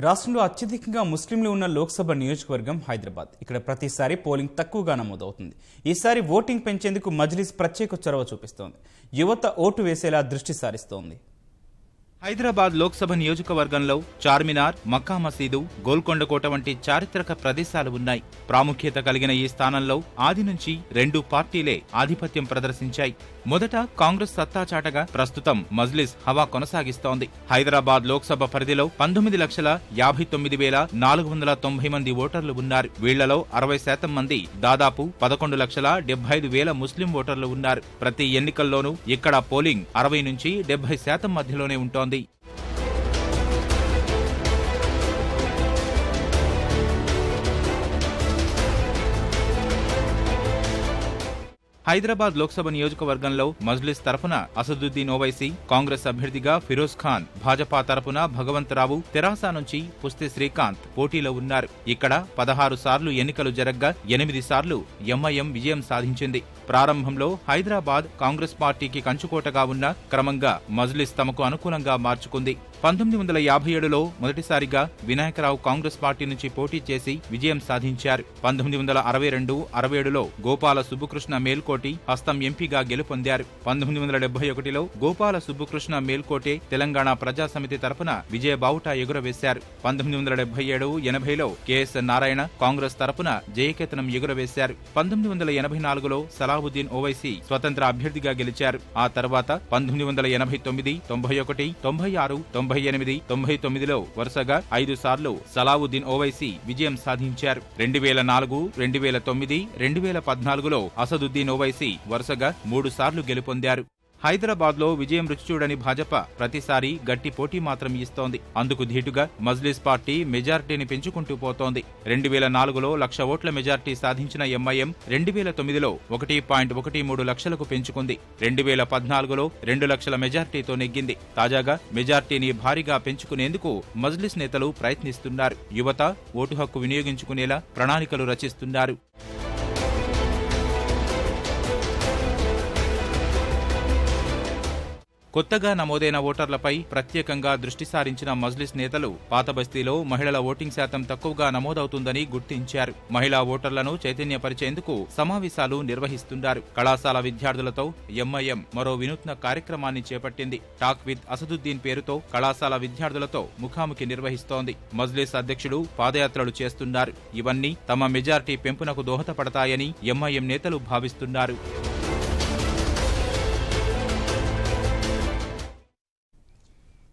రాష్ట్రంలో అత్యధికంగా ముస్లింలు ఉన్న లోక్సభ నియోజకవర్గం హైదరాబాద్. ఇక్కడ ప్రతిసారి పోలింగ్ తక్కువగా నమోదవుతుంది. ఈసారి ఓటింగ్ పెంచేందుకు మజ్లిస్ ప్రత్యేక చొరవ చూపిస్తోంది. యువత ఓటు వేసేలా దృష్టి సారిస్తోంది. హైదరాబాద్ లోక్సభ నియోజకవర్గంలో చార్మినార్, మక్కా మసీదు, గోల్కొండ కోట వంటి చారిత్రక ప్రదేశాలు ఉన్నాయి. ప్రాముఖ్యత కలిగిన ఈ స్థానంలో ఆది నుంచి రెండు పార్టీలే ఆధిపత్యం ప్రదర్శించాయి. మొదట కాంగ్రెస్ సత్తా చాటగా ప్రస్తుతం మజ్లిస్ హవా కొనసాగిస్తోంది. హైదరాబాద్ లోక్సభ పరిధిలో 19,59,490 మంది ఓటర్లు ఉన్నారు. వీళ్లలో 60% మంది దాదాపు 11,75,000 ముస్లిం ఓటర్లు ఉన్నారు. ప్రతి ఎన్నికల్లోనూ ఇక్కడ పోలింగ్ 60 నుంచి 70% మధ్యలోనే ఉంటోంది. హైదరాబాద్ లోక్సభ నియోజకవర్గంలో మజ్లిస్ తరపున అసదుద్దీన్ ఓవైసీ, కాంగ్రెస్ అభ్యర్థిగా ఫిరోజ్ ఖాన్, భాజపా తరపున భగవంతరావు, తెరాస నుంచి పుస్తే శ్రీకాంత్ పోటీలో ఉన్నారు. ఇక్కడ 16 సార్లు ఎన్నికలు జరగ్గా 8 సార్లు ఎంఐఎం విజయం సాధించింది. ప్రారంభంలో హైదరాబాద్ కాంగ్రెస్ పార్టీకి కంచుకోటగా ఉన్న క్రమంగా మజ్లిస్ తమకు అనుకూలంగా మార్చుకుంది. 1957లో మొదటిసారిగా వినాయకరావు కాంగ్రెస్ పార్టీ నుంచి పోటీ చేసి విజయం సాధించారు. 1962, 67లో గోపాల సుబ్బకృష్ణ మేల్కోటి హస్తం ఎంపీగా గెలుపొందారు. 1971లో గోపాల సుబ్బకృష్ణ మేల్కోటే తెలంగాణ ప్రజాసమితి తరపున విజయ బావుటా ఎగురవేశారు. 1977, 80లో కెఎస్ నారాయణ కాంగ్రెస్ తరపున జయకేతనం ఎగురవేశారు. 1984లో సలావుద్దీన్ ఓవైసీ స్వతంత్ర అభ్యర్థిగా గెలిచారు. ఆ తర్వాత 1989, 91, 96, 98, 99లో వరుసగా 5 సార్లు సలావుద్దీన్ ఓవైసీ విజయం సాధించారు. 2004, 2009, 2014లో అసదుద్దీన్ ఓవైసీ వరుసగా 3 సార్లు గెలుపొందారు. హైదరాబాద్లో విజయం రుచిచూడని భాజపా ప్రతిసారి గట్టి పోటీ మాత్రం ఇస్తోంది. అందుకు ధీటుగా మజ్లిస్ పార్టీ మెజార్టీని పెంచుకుంటూ పోతోంది. 2004లో 1,00,000 ఓట్ల మెజార్టీ సాధించిన ఎంఐఎం 2009లో 1.13 లక్షలకు పెంచుకుంది. 2014లో 2 లక్షల మెజార్టీతో నెగ్గింది. తాజాగా మెజార్టీని భారీగా పెంచుకునేందుకు మజ్లిస్ నేతలు ప్రయత్నిస్తున్నారు. యువత ఓటు హక్కు వినియోగించుకునేలా ప్రణాళికలు రచిస్తున్నారు. కొత్తగా నమోదైన ఓటర్లపై ప్రత్యేకంగా దృష్టి సారించిన మజ్లిస్ నేతలు పాత బస్తీలో మహిళల ఓటింగ్ శాతం తక్కువగా నమోదవుతుందని గుర్తించారు. మహిళా ఓటర్లను చైతన్యపరిచేందుకు సమావేశాలు నిర్వహిస్తున్నారు. కళాశాల విద్యార్థులతో ఎంఐఎం మరో వినూత్న కార్యక్రమాన్ని చేపట్టింది. టాక్ విత్ అసదుద్దీన్ పేరుతో కళాశాల విద్యార్థులతో ముఖాముఖి నిర్వహిస్తోంది. మజ్లిస్ అధ్యక్షుడు పాదయాత్రలు చేస్తున్నారు. ఇవన్నీ తమ మెజార్టీ పెంపునకు దోహదపడతాయని ఎంఐఎం నేతలు భావిస్తున్నారు.